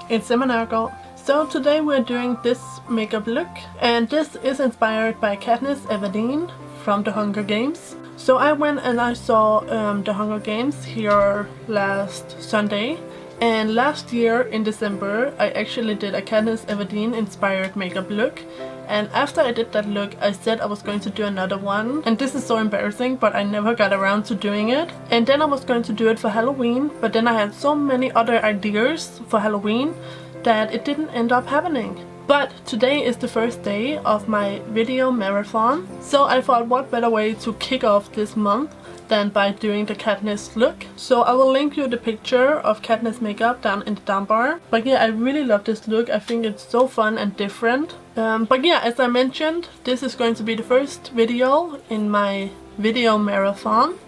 It's Nørgaard. So today we're doing this makeup look, and this is inspired by Katniss Everdeen from The Hunger Games. So I went and I saw The Hunger Games here last Sunday, and last year in December I actually did a Katniss Everdeen inspired makeup look, and after I did that look I said I was going to do another one, and this is so embarrassing but I never got around to doing it. And then I was going to do it for Halloween, but then I had so many other ideas for Halloween that it didn't end up happening. But today is the first day of my video marathon, so I thought what better way to kick off this month than by doing the Katniss look. So I will link you the picture of Katniss makeup down in the down bar. But yeah, I really love this look. I think it's so fun and different. But yeah, as I mentioned, this is going to be the first video in my video marathon.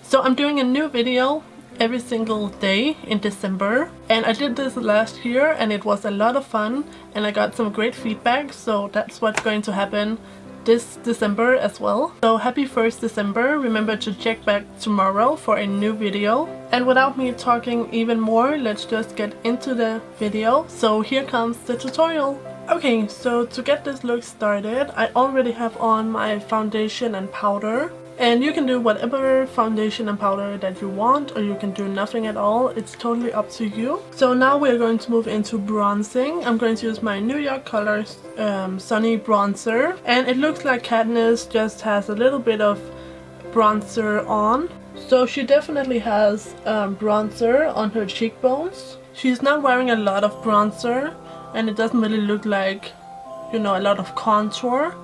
So I'm doing a new video every single day in December, and I did this last year and it was a lot of fun and I got some great feedback, so that's what's going to happen this December as well. So happy 1st December, remember to check back tomorrow for a new video. And without me talking even more, let's just get into the video. So here comes the tutorial. Okay, so to get this look started, I already have on my foundation and powder. And you can do whatever foundation and powder that you want, or you can do nothing at all. It's totally up to you. So now we're going to move into bronzing. I'm going to use my New York Colors Sunny Bronzer. And it looks like Katniss just has a little bit of bronzer on. So she definitely has bronzer on her cheekbones. She's not wearing a lot of bronzer, and it doesn't really look like, you know, a lot of contour.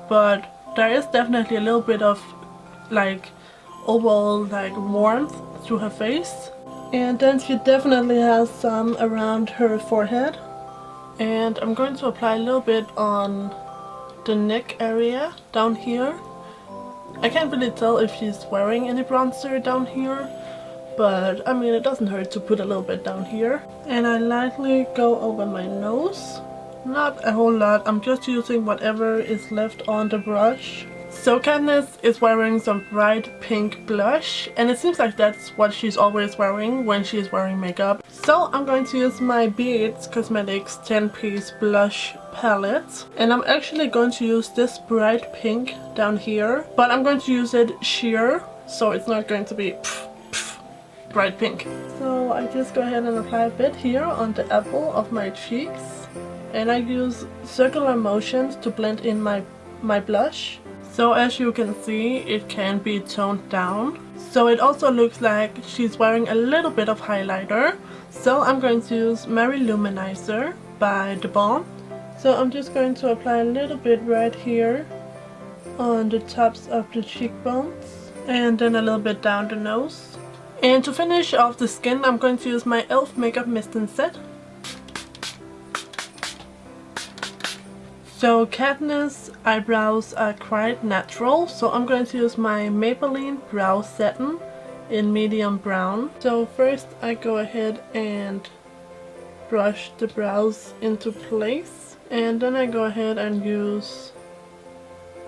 But there is definitely a little bit of like overall like warmth through her face. And then she definitely has some around her forehead, and I'm going to apply a little bit on the neck area down here. I can't really tell if she's wearing any bronzer down here, but I mean it doesn't hurt to put a little bit down here. And I lightly go over my nose, not a whole lot, I'm just using whatever is left on the brush. So Katniss is wearing some bright pink blush, and it seems like that's what she's always wearing when she's wearing makeup. So I'm going to use my BH Cosmetics 10-piece blush palette, and I'm actually going to use this bright pink down here, but I'm going to use it sheer, so it's not going to be bright pink. So I just go ahead and apply a bit here on the apple of my cheeks, and I use circular motions to blend in my blush. So as you can see, it can be toned down. So it also looks like she's wearing a little bit of highlighter. So I'm going to use Luminizer by the Balm. So I'm just going to apply a little bit right here on the tops of the cheekbones, and then a little bit down the nose. And to finish off the skin, I'm going to use my e.l.f. Makeup Mist and Set. So Katniss eyebrows are quite natural, so I'm going to use my Maybelline Brow Satin in medium brown. So first I go ahead and brush the brows into place, and then I go ahead and use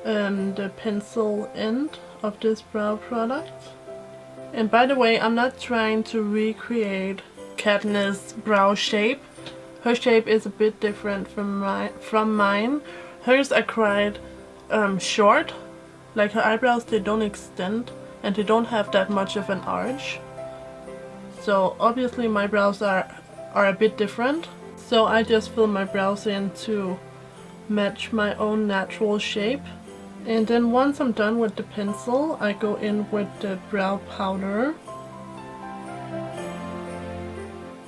the pencil end of this brow product. And by the way, I'm not trying to recreate Katniss' brow shape. Her shape is a bit different from mine. Hers are quite short. Like her eyebrows, they don't extend and they don't have that much of an arch. So obviously my brows are a bit different. So I just fill my brows in to match my own natural shape. And then once I'm done with the pencil, I go in with the brow powder.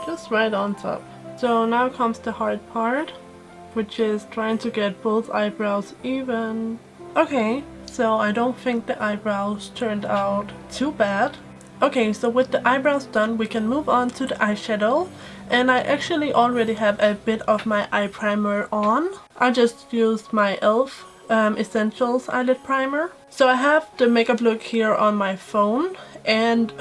Just right on top. So now comes the hard part, which is trying to get both eyebrows even. Okay, so I don't think the eyebrows turned out too bad. Okay, so with the eyebrows done, we can move on to the eyeshadow. And I actually already have a bit of my eye primer on. I just used my e.l.f. Essentials eyelid primer. So I have the makeup look here on my phone, and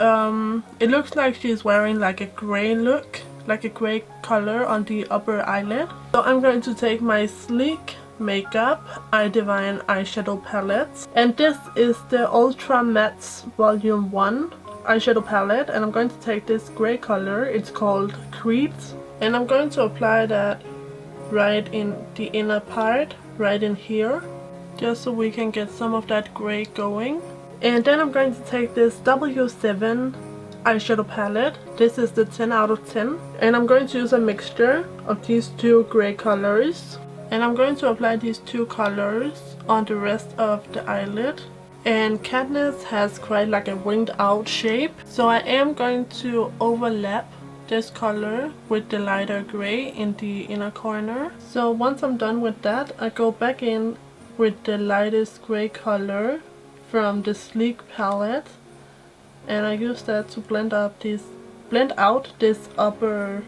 it looks like she's wearing like a gray look, like a gray color on the upper eyelid. So I'm going to take my Sleek Makeup iDivine eyeshadow palette, and this is the Ultra Matte Volume 1 eyeshadow palette, and I'm going to take this gray color. It's called Creed And I'm going to apply that right in the inner part, right in here, just so we can get some of that gray going. And then I'm going to take this W7 eyeshadow palette. This is the 10 out of 10. And I'm going to use a mixture of these two gray colors. And I'm going to apply these two colors on the rest of the eyelid. And Katniss has quite like a winged out shape. So I am going to overlap this color with the lighter gray in the inner corner. So once I'm done with that, I go back in with the lightest gray color from the Sleek palette, and I use that to blend out this upper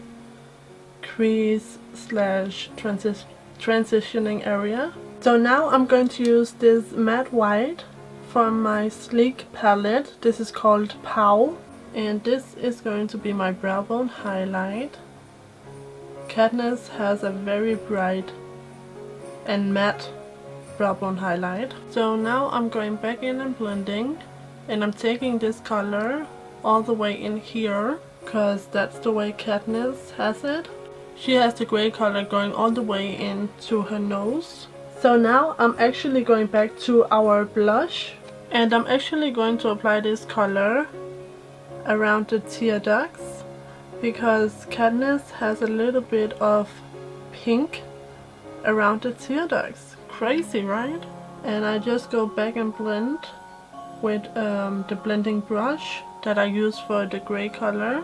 crease slash transitioning area. So now I'm going to use this matte white from my Sleek palette. This is called Pow, and this is going to be my brow bone highlight. Katniss has a very bright and matte brow bone highlight. So now I'm going back in and blending, and I'm taking this color all the way in here because that's the way Katniss has it. She has the gray color going all the way into her nose. So now I'm actually going back to our blush, and I'm actually going to apply this color around the tear ducts because Katniss has a little bit of pink around the tear ducts. Crazy, right? And I just go back and blend with the blending brush that I use for the gray color.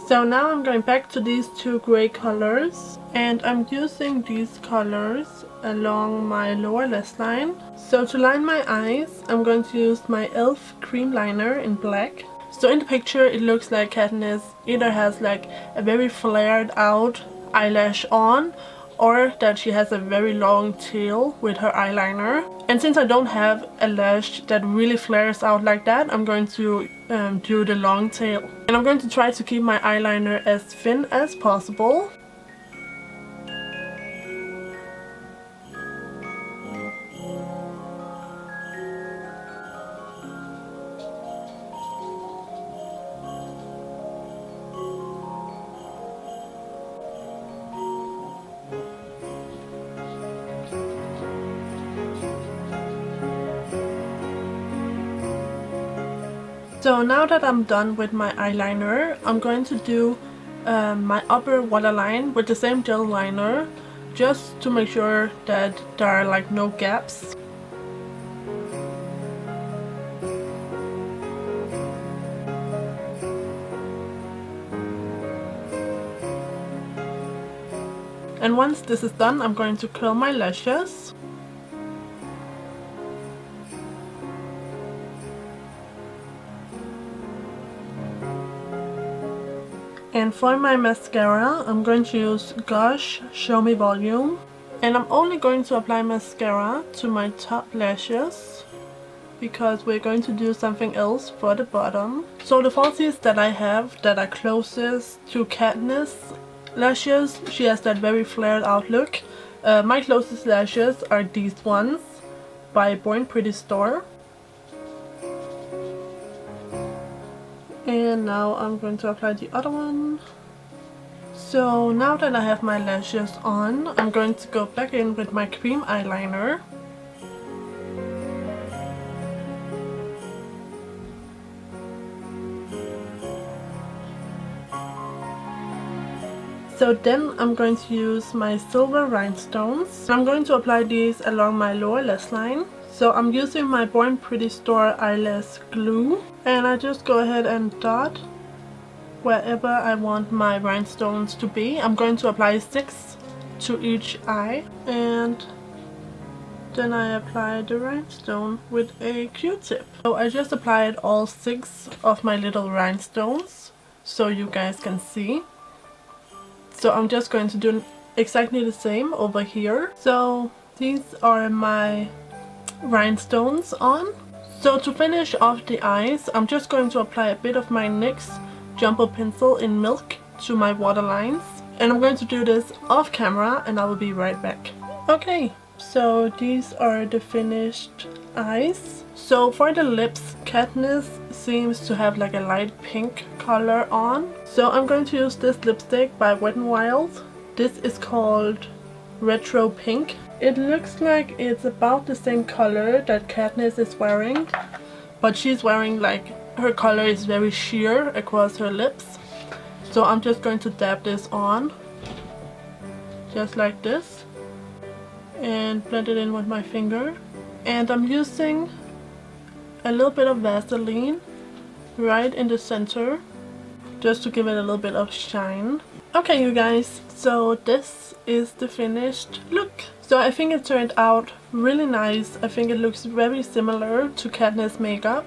So now I'm going back to these two gray colors, and I'm using these colors along my lower lash line. So to line my eyes, I'm going to use my e.l.f. cream liner in black. So in the picture it looks like Katniss either has like a very flared out eyelash on, or that she has a very long tail with her eyeliner. And since I don't have a lash that really flares out like that, I'm going to do the long tail. And I'm going to try to keep my eyeliner as thin as possible. So now that I'm done with my eyeliner, I'm going to do my upper waterline with the same gel liner, just to make sure that there are like no gaps. And once this is done, I'm going to curl my lashes. And for my mascara, I'm going to use Gosh Show Me Volume. And I'm only going to apply mascara to my top lashes, because we're going to do something else for the bottom. So the falsies that I have that are closest to Katniss lashes, she has that very flared out look. My closest lashes are these ones by BornPrettyStore. And now I'm going to apply the other one. So now that I have my lashes on, I'm going to go back in with my cream eyeliner. So then I'm going to use my silver rhinestones. I'm going to apply these along my lower lash line. So I'm using my BornPrettyStore Eyelash Glue, and I just go ahead and dot wherever I want my rhinestones to be. I'm going to apply 6 to each eye, and then I apply the rhinestone with a Q-tip. So I just applied all 6 of my little rhinestones so you guys can see. So I'm just going to do exactly the same over here. So these are my rhinestones on. So to finish off the eyes, I'm just going to apply a bit of my NYX Jumbo Pencil in Milk to my waterlines. And I'm going to do this off camera, and I will be right back. Okay, so these are the finished eyes. So for the lips, Katniss seems to have like a light pink color on. So I'm going to use this lipstick by Wet n Wild. This is called Retro Pink. It looks like it's about the same color that Katniss is wearing, but she's wearing like, her color is very sheer across her lips. So I'm just going to dab this on, just like this, and blend it in with my finger. And I'm using a little bit of Vaseline right in the center, just to give it a little bit of shine. Okay, you guys, so this is the finished look. So I think it turned out really nice. I think it looks very similar to Katniss makeup.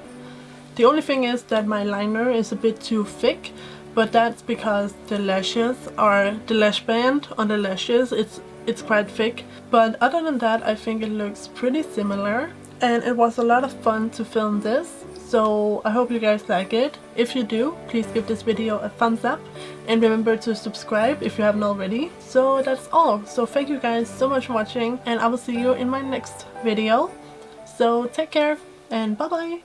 The only thing is that my liner is a bit too thick, but that's because the lashes are, the lash band on the lashes, it's quite thick. But other than that, I think it looks pretty similar, and it was a lot of fun to film this. So I hope you guys like it. If you do, please give this video a thumbs up and remember to subscribe if you haven't already. So that's all. So thank you guys so much for watching, and I will see you in my next video. So take care and bye bye.